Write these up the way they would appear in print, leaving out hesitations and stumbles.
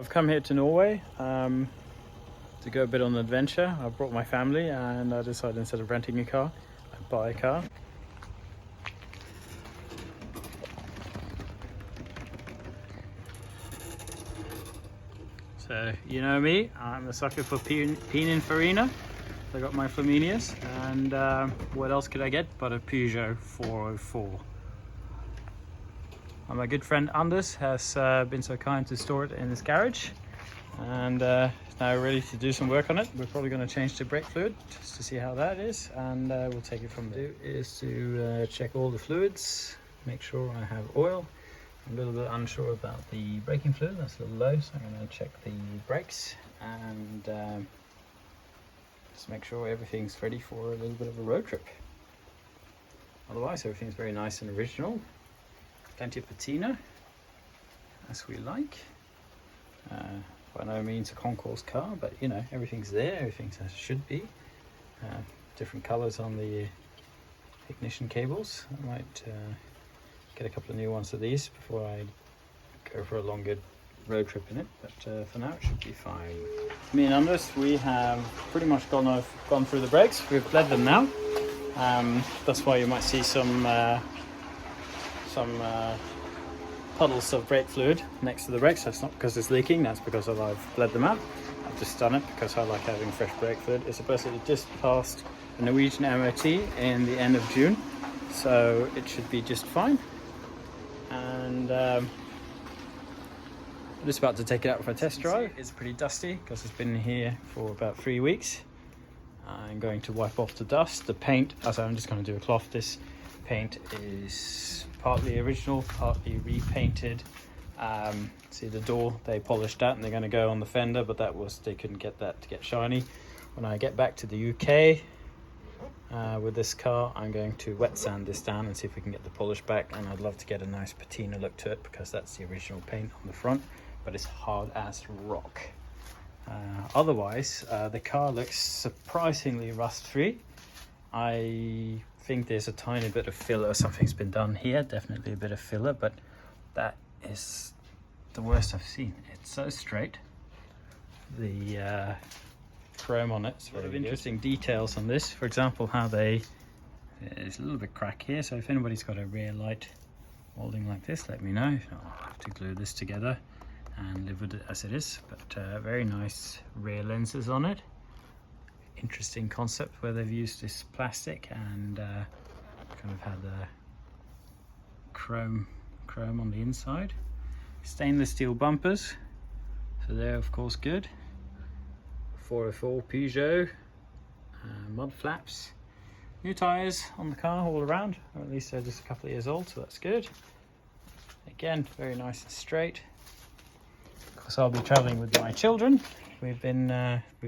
I've come here to Norway to go a bit on an adventure. I brought my family and I decided instead of renting a car, I'd buy a car. So, you know me, I'm a sucker for Pininfarina. So I got my Flaminius, and what else could I get but a Peugeot 404. My good friend Anders has been so kind to store it in his garage, and is now ready to do some work on it. We're probably going to change the brake fluid just to see how that is, and we'll take it from there. Is to check all the fluids, make sure I have oil. I'm a little bit unsure about the braking fluid, that's a little low, so I'm going to check the brakes and just make sure everything's ready for a little bit of a road trip. Otherwise everything's very nice and original. Plenty of patina, as we like. By no means a concours car, but you know, everything's there, everything as it should be. Different colours on the ignition cables. I might get a couple of new ones of these before I go for a longer road trip in it, but for now it should be fine. Me and Anders, we have pretty much gone through the brakes. We've bled them now. That's why you might see some puddles of brake fluid next to the brakes. That's not because it's leaking, that's because I've bled them out. I've just done it because I like having fresh brake fluid. It's supposedly just passed the Norwegian MOT in the end of June, so it should be just fine. And I'm just about to take it out for a test drive. It's pretty dusty because it's been here for about 3 weeks. I'm going to wipe off the dust. The paint, as I'm just going to do a cloth. This paint is partly original, partly repainted. See the door, they polished that and they're going to go on the fender, but they couldn't get that to get shiny. When I get back to the UK with this car, I'm going to wet sand this down and see if we can get the polish back, and I'd love to get a nice patina look to it because that's the original paint on the front, but it's hard as rock. Otherwise, the car looks surprisingly rust free. I think there's a tiny bit of filler, something's been done here, definitely a bit of filler, but that is the worst I've seen. It's so straight. The chrome on it, it's very interesting details on this. For example, how there's a little bit crack here, so if anybody's got a rear light molding like this, let me know. If not, I'll have to glue this together and live with it as it is. But very nice rear lenses on it. Interesting concept where they've used this plastic and kind of had the chrome on the inside. Stainless steel bumpers, so they're of course good. 404 Peugeot, mud flaps. New tyres on the car all around, or at least they're just a couple of years old, so that's good. Again, very nice and straight. Of course, I'll be traveling with my children. We've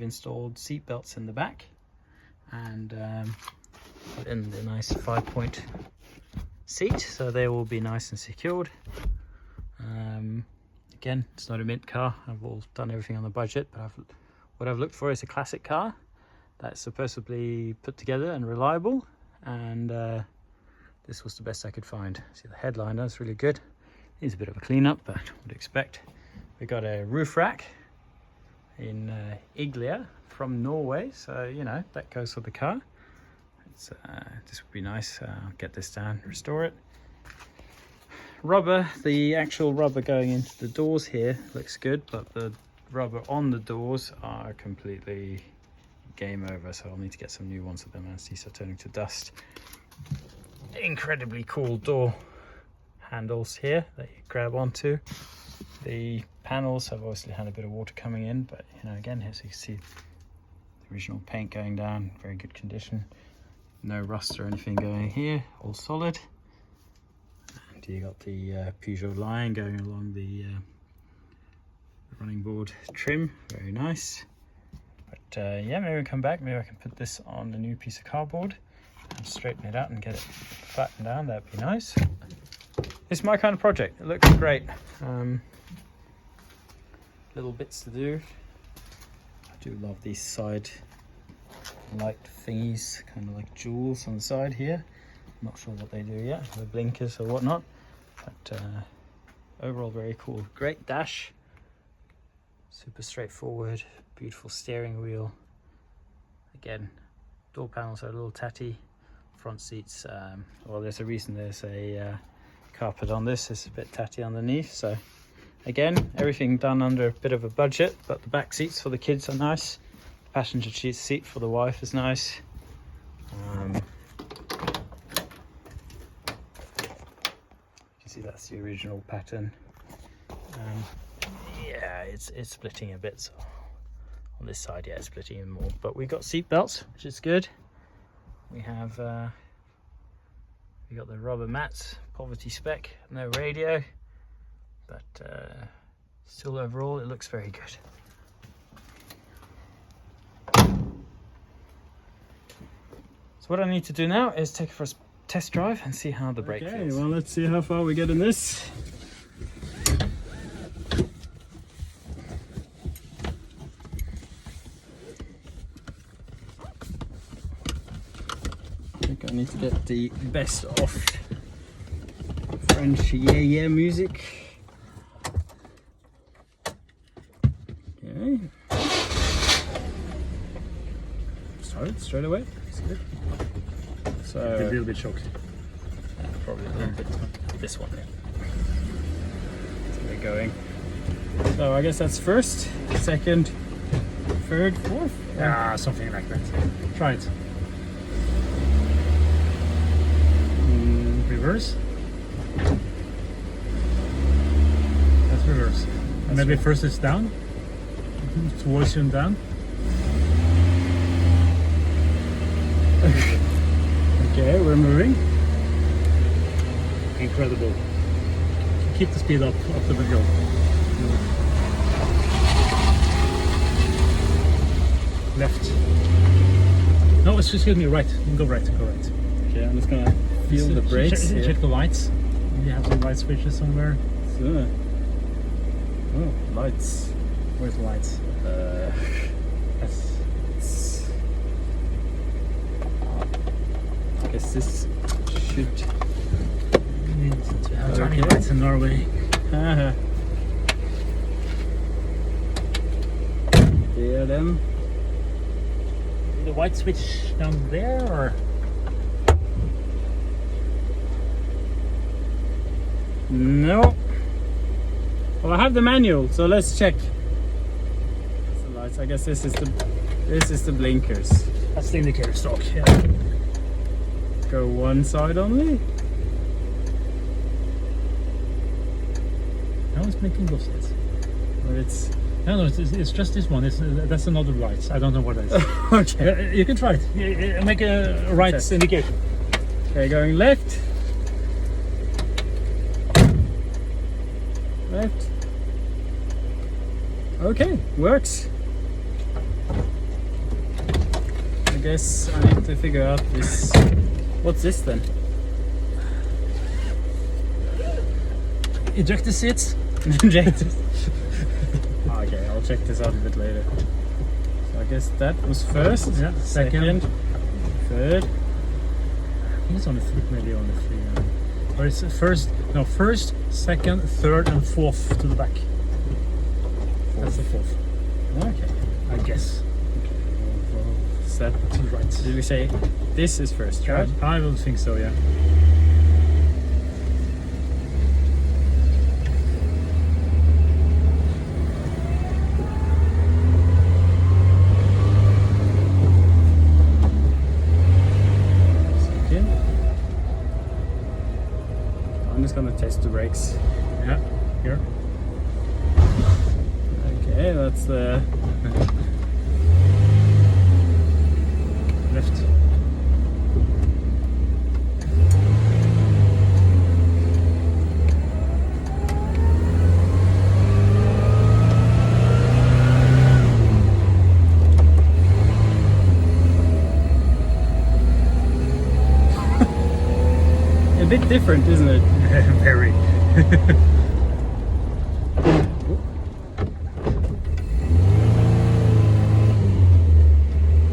installed seat belts in the back and put in the nice 5-point seat, so they will be nice and secured. Again, it's not a mint car. I've all done everything on the budget, but what I've looked for is a classic car that's supposedly put together and reliable, and this was the best I could find. See, the headliner is really good. Needs a bit of a cleanup, but would expect. We got a roof rack in Iglia from Norway, so you know that goes for the car. This would be nice. I'll get this down, restore it. Rubber, the actual rubber going into the doors here looks good, but the rubber on the doors are completely game over, so I'll need to get some new ones of them as these are turning to dust. Incredibly cool door handles here that you grab onto. The panels have obviously had a bit of water coming in, but you know, again, here so you can see the original paint going down, very good condition. No rust or anything going here, all solid. And you got the Peugeot line going along the running board trim, very nice. But yeah, maybe we come back, maybe I can put this on a new piece of cardboard and straighten it out and get it flattened down. That'd be nice. It's my kind of project. It looks great. Little bits to do. I do love these side light thingies, kind of like jewels on the side here. I'm not sure what they do yet, the blinkers or whatnot, but overall very cool. Great dash, Super straightforward, beautiful steering wheel. Again, door panels are a little tatty. Front seats, well, there's a reason there's a carpet on this. It's a bit tatty underneath. So again, everything done under a bit of a budget, but the back seats for the kids are nice. The passenger seat for the wife is nice. You can see that's the original pattern. Yeah, it's splitting a bit, so on this side, yeah, it's splitting even more. But we got seat belts, which is good. We have we got the rubber mats, poverty spec, no radio, but still overall it looks very good. So what I need to do now is take it for a test drive and see how the brake feels. Okay, well, let's see how far we get in this. I need to get the best of French yeah music. Okay. Started straight away. That's good. So a little bit shocked. Probably a little bit. This one. So we're going. So I guess that's first, second, third, fourth. Yeah, something like that. Try it. Reverse. That's reverse. And maybe first it's down. Towards you and down. Okay, we're moving. Incredible. Keep the speed up the window. Left. No, excuse me, right. Go right, go right. Okay, I'm just gonna feel the brakes. Check the lights. You have some light switches somewhere. So, oh, lights. Where's the lights? I guess this should have turning lights in Norway. Yeah, them. The white switch down there, or? No. Well, I have the manual, so let's check. That's the lights. I guess this is the blinkers. That's the indicator stalk. Yeah. Go one side only. No, it's blinking both sides. But it's no, it's just this one. That's another light. I don't know what that is. Okay. You can try it. Make a right indication. Okay, going left. Left. Okay, works. I guess I need to figure out this. What's this then? Eject the seats. Eject it. Okay, I'll check this out a bit later. So I guess that was first. Yeah. Second. Third. I think it's on the three, maybe on the three. Or it's first, second, third, and fourth to the back. That's the fourth. Okay. I guess. Set to the right. Did we say this is first, right? I will think so, yeah. Second. I'm just gonna test the brakes. Yeah, here. Okay, that's the left. a bit different, isn't it? Very.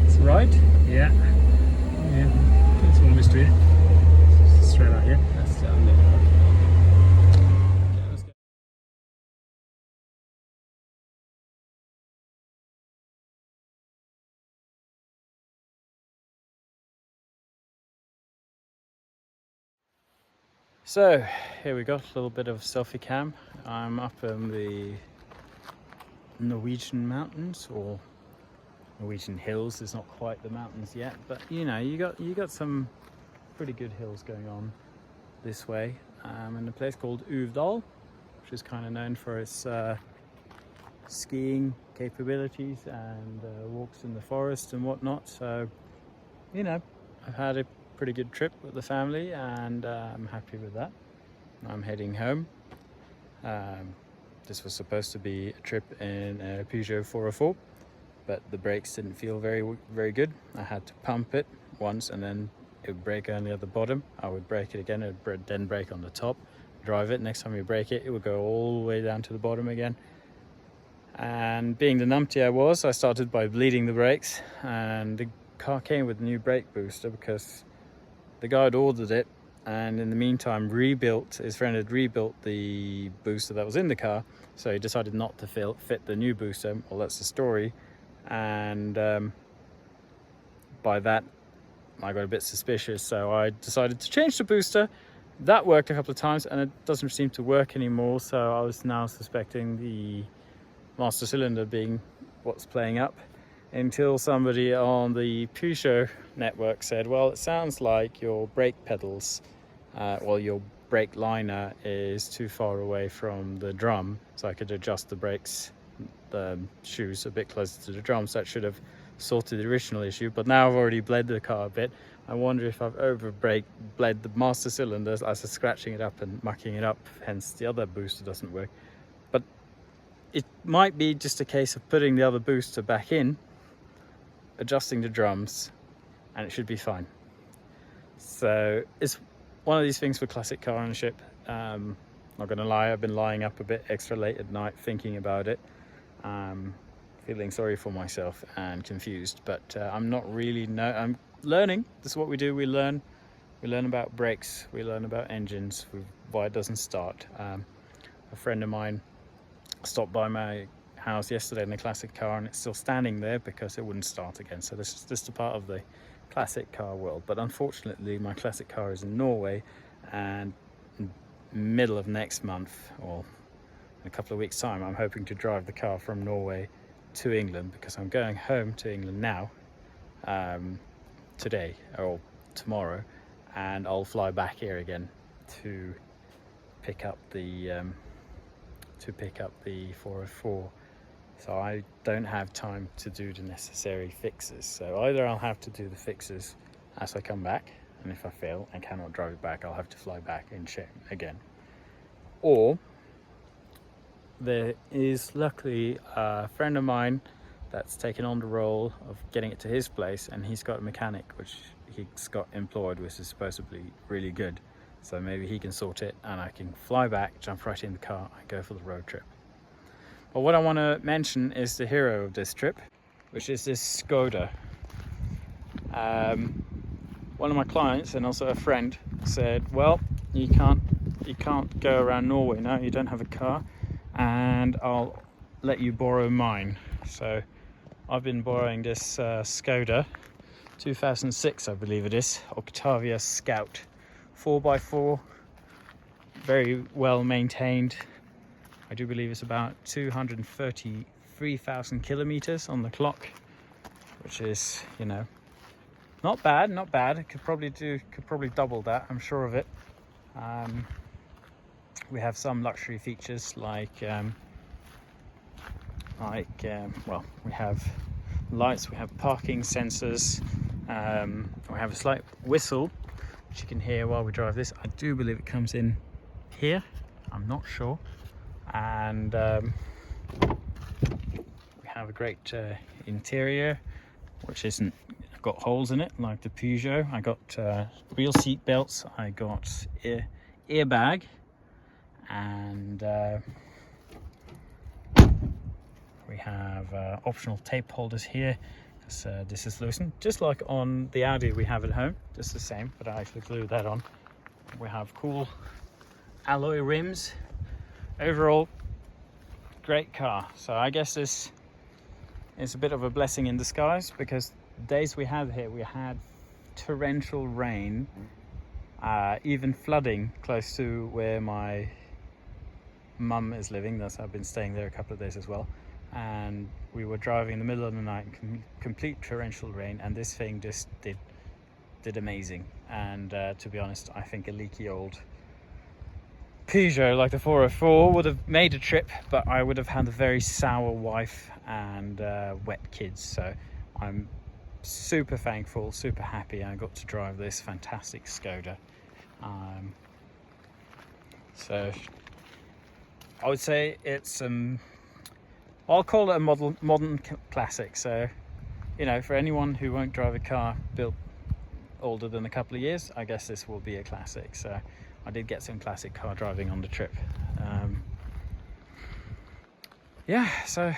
It's right. Yeah. Yeah. It's one mystery. Straight out here. That's down there. So here we got a little bit of selfie cam. I'm up in the Norwegian mountains, or Norwegian hills. It's not quite the mountains yet, but you know, you got some pretty good hills going on this way. In a place called Uvdal, which is kind of known for its skiing capabilities and walks in the forest and whatnot. So, you know, I've had a pretty good trip with the family, and I'm happy with that. I'm heading home. This was supposed to be a trip in a Peugeot 404, but the brakes didn't feel very good. I had to pump it once, and then it would brake only at the bottom. I would brake it again, it would then brake on the top. Drive it, next time you brake it, it would go all the way down to the bottom again. And being the numpty I was, I started by bleeding the brakes, and the car came with a new brake booster because the guy had ordered it, and in the meantime his friend had rebuilt the booster that was in the car, so he decided not to fit the new booster. Well, that's the story. And by that I got a bit suspicious, so I decided to change the booster. That worked a couple of times, and it doesn't seem to work anymore, so I was now suspecting the master cylinder being what's playing up, until somebody on the Peugeot network said, well, it sounds like your brake pedals, your brake liner is too far away from the drum, so I could adjust the brakes, the shoes a bit closer to the drum, so that should have sorted the original issue. But now I've already bled the car a bit. I wonder if I've bled the master cylinder as I was scratching it up and mucking it up, hence the other booster doesn't work. But it might be just a case of putting the other booster back in, adjusting the drums, and it should be fine. So it's one of these things for classic car ownership. Not gonna lie, I've been lying up a bit extra late at night thinking about it, feeling sorry for myself and confused, but I'm not really I'm learning. This is what we do. We learn about brakes, we learn about engines, why it doesn't start. A friend of mine stopped by my house yesterday in a classic car, and it's still standing there because it wouldn't start again. So this is just a part of the classic car world. But unfortunately my classic car is in Norway, and in the middle of next month, or in a couple of weeks time, I'm hoping to drive the car from Norway to England, because I'm going home to England now, today or tomorrow, and I'll fly back here again to pick up the 404. So I don't have time to do the necessary fixes. So either I'll have to do the fixes as I come back, and if I fail and cannot drive it back, I'll have to fly back in shame again. Or there is luckily a friend of mine that's taken on the role of getting it to his place, and he's got a mechanic which he's got employed, which is supposedly really good. So maybe he can sort it, and I can fly back, jump right in the car, and go for the road trip. But what I want to mention is the hero of this trip, which is this Skoda. One of my clients and also a friend said, well, you can't go around Norway now, you don't have a car, and I'll let you borrow mine. So I've been borrowing this Skoda 2006, I believe it is, Octavia Scout 4x4, very well maintained. I do believe it's about 233,000 kilometers on the clock, which is, you know, not bad. It could probably double that, I'm sure of it. We have some luxury features like we have lights, we have parking sensors, we have a slight whistle which you can hear while we drive this. I do believe it comes in here, I'm not sure. And we have a great interior, which isn't got holes in it like the Peugeot. I got real seat belts, I got airbag, and we have optional tape holders here, because this is loosened, just like on the Audi we have at home, just the same, but I actually glued that on. We have cool alloy rims. Overall, great car. So I guess this is a bit of a blessing in disguise, because the days we had here, we had torrential rain. even flooding close to where my mum is living. I've been staying there a couple of days as well, and we were driving in the middle of the night in complete torrential rain, and this thing just did amazing. And to be honest, I think a leaky old Peugeot like the 404 would have made a trip, but I would have had a very sour wife and wet kids. So I'm super thankful, super happy I got to drive this fantastic Skoda. So I would say it's I'll call it a modern classic. So, you know, for anyone who won't drive a car built older than a couple of years, I guess this will be a classic. So I did get some classic car driving on the trip. Yeah, so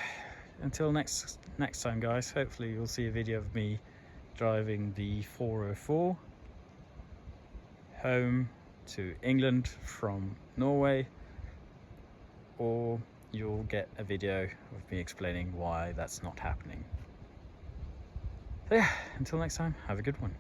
until next time, guys, hopefully you'll see a video of me driving the 404 home to England from Norway, or you'll get a video of me explaining why that's not happening. So yeah, until next time, have a good one.